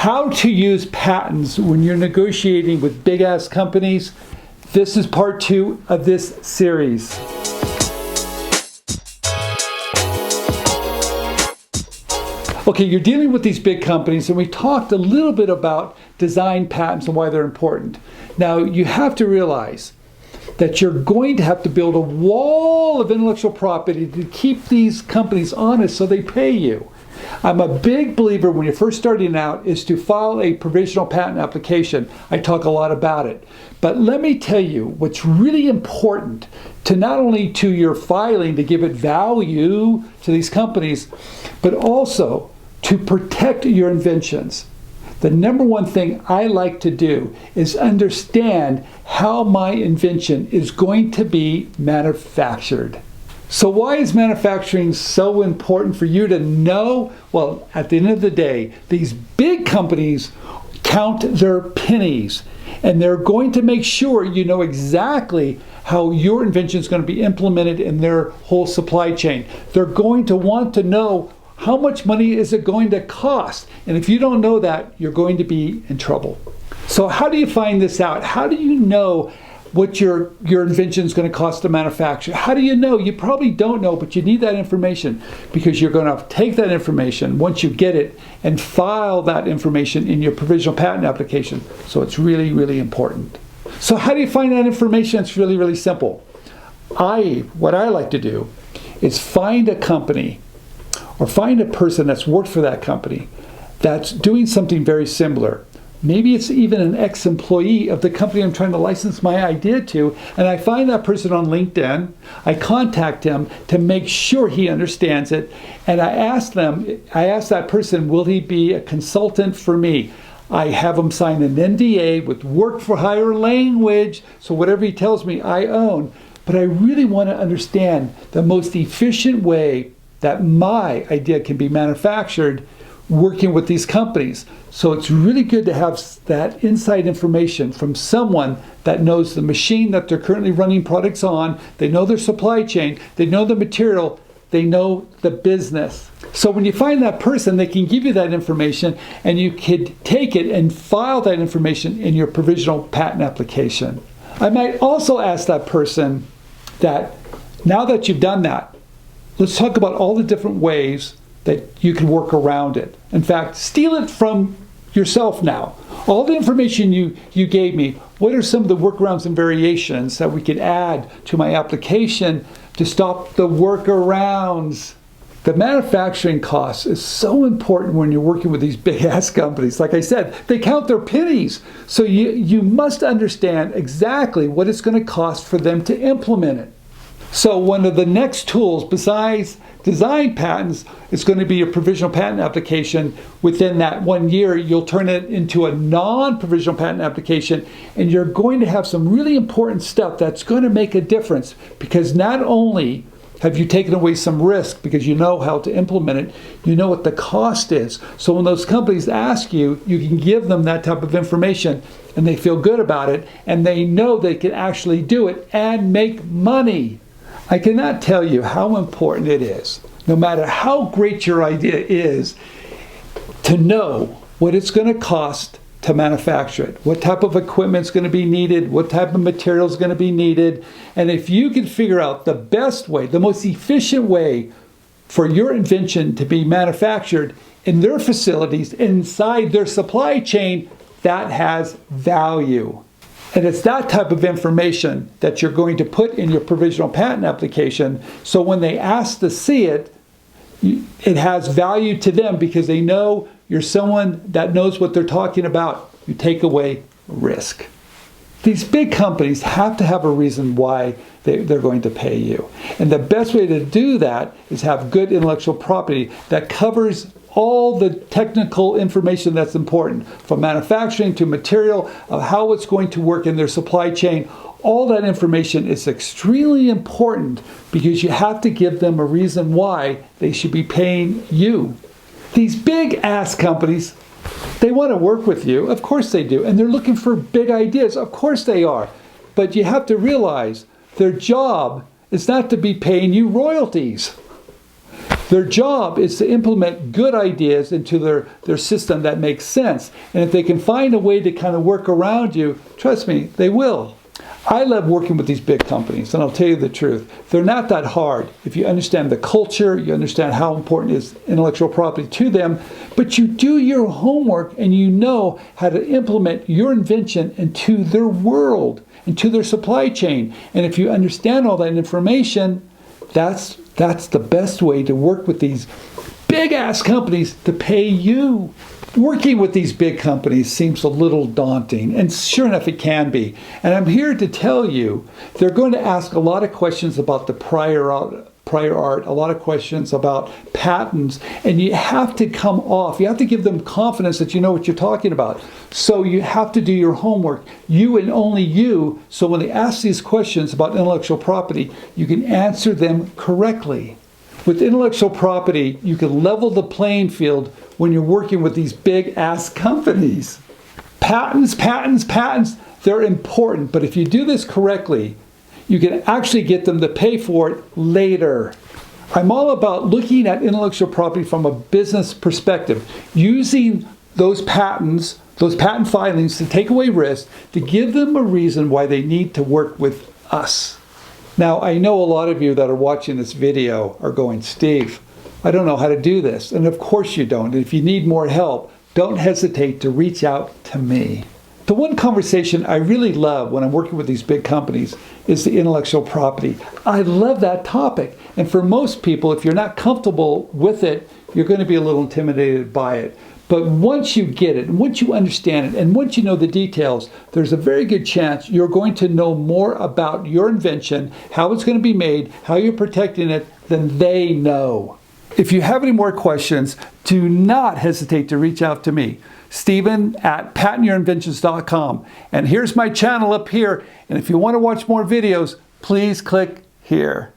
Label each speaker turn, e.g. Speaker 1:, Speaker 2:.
Speaker 1: How to use patents when you're negotiating with big-ass companies. This is part 2 of this series. Okay, you're dealing with these big companies, and we talked a little bit about design patents and why they're important. Now, you have to realize that you're going to have to build a wall of intellectual property to keep these companies honest so they pay you. I'm a big believer when you're first starting out is to file a provisional patent application. I talk a lot about it. But let me tell you what's really important to not only to your filing to give it value to these companies, but also to protect your inventions. The number one thing I like to do is understand how my invention is going to be manufactured. So why is manufacturing so important for you to know? Well, at the end of the day, these big companies count their pennies, and they're going to make sure you know exactly how your invention is going to be implemented in their whole supply chain. They're going to want to know how much money is it going to cost. And if you don't know that, you're going to be in trouble. So how do you find this out? How do you know what your invention is going to cost to manufacture? How do you know? You probably don't know, but you need that information because you're going to take that information once you get it and file that information in your provisional patent application. So it's really, really important. So how do you find that information? It's really, really simple. What I like to do is find a company or find a person that's worked for that company that's doing something very similar. Maybe it's even an ex-employee of the company I'm trying to license my idea to, and I find that person on LinkedIn. I contact him to make sure he understands it, and I ask that person, will he be a consultant for me? I have him sign an NDA with work for hire language, so whatever he tells me, I own. But I really want to understand the most efficient way that my idea can be manufactured working with these companies. So it's really good to have that inside information from someone that knows the machine that they're currently running products on. They know their supply chain, they know the material, they know the business. So when you find that person, they can give you that information, and you could take it and file that information in your provisional patent application. I might also ask that person that now that you've done that, let's talk about all the different ways that you can work around it. In fact, steal it from yourself now. All the information you gave me, what are some of the workarounds and variations that we could add to my application to stop the workarounds? The manufacturing cost is so important when you're working with these big-ass companies. Like I said, they count their pennies. So you must understand exactly what it's going to cost for them to implement it. So one of the next tools besides design patents is going to be a provisional patent application. Within that 1 year, you'll turn it into a non-provisional patent application, and you're going to have some really important stuff that's going to make a difference, because not only have you taken away some risk because you know how to implement it, you know what the cost is. So when those companies ask you, you can give them that type of information, and they feel good about it, and they know they can actually do it and make money. I cannot tell you how important it is, no matter how great your idea is, to know what it's going to cost to manufacture it, what type of equipment is going to be needed, what type of material is going to be needed. And if you can figure out the best way, the most efficient way for your invention to be manufactured in their facilities, inside their supply chain, that has value. And it's that type of information that you're going to put in your provisional patent application. So when they ask to see it, it has value to them because they know you're someone that knows what they're talking about. You take away risk. These big companies have to have a reason why they're going to pay you. And the best way to do that is have good intellectual property that covers all the technical information that's important, from manufacturing to material, of how it's going to work in their supply chain. All that information is extremely important because you have to give them a reason why they should be paying you. These big ass companies, they want to work with you. Of course they do. And they're looking for big ideas. Of course they are. But you have to realize their job is not to be paying you royalties. Their job is to implement good ideas into their system that makes sense. And if they can find a way to kind of work around you, trust me, they will. I love working with these big companies, and I'll tell you the truth. They're not that hard if you understand the culture, you understand how important is intellectual property to them, but you do your homework and you know how to implement your invention into their world, into their supply chain. And if you understand all that information, that's the best way to work with these big-ass companies to pay you. Working with these big companies seems a little daunting, and sure enough it can be. And I'm here to tell you, they're going to ask a lot of questions about the prior art, a lot of questions about patents, and you have to come off. You have to give them confidence that you know what you're talking about. So you have to do your homework, you and only you, so when they ask these questions about intellectual property, you can answer them correctly. With intellectual property, you can level the playing field when you're working with these big-ass companies. Patents, they're important, but if you do this correctly, you can actually get them to pay for it later. I'm all about looking at intellectual property from a business perspective, using those patents, those patent filings to take away risk, to give them a reason why they need to work with us. Now, I know a lot of you that are watching this video are going, Steve, I don't know how to do this. And of course you don't. And if you need more help, don't hesitate to reach out to me. The one conversation I really love when I'm working with these big companies is the intellectual property. I love that topic. And for most people, if you're not comfortable with it, you're going to be a little intimidated by it. But once you get it, and once you understand it, and once you know the details, there's a very good chance you're going to know more about your invention, how it's going to be made, how you're protecting it, than they know. If you have any more questions, do not hesitate to reach out to me, Stephen at patentyourinventions.com. And here's my channel up here. And if you want to watch more videos, please click here.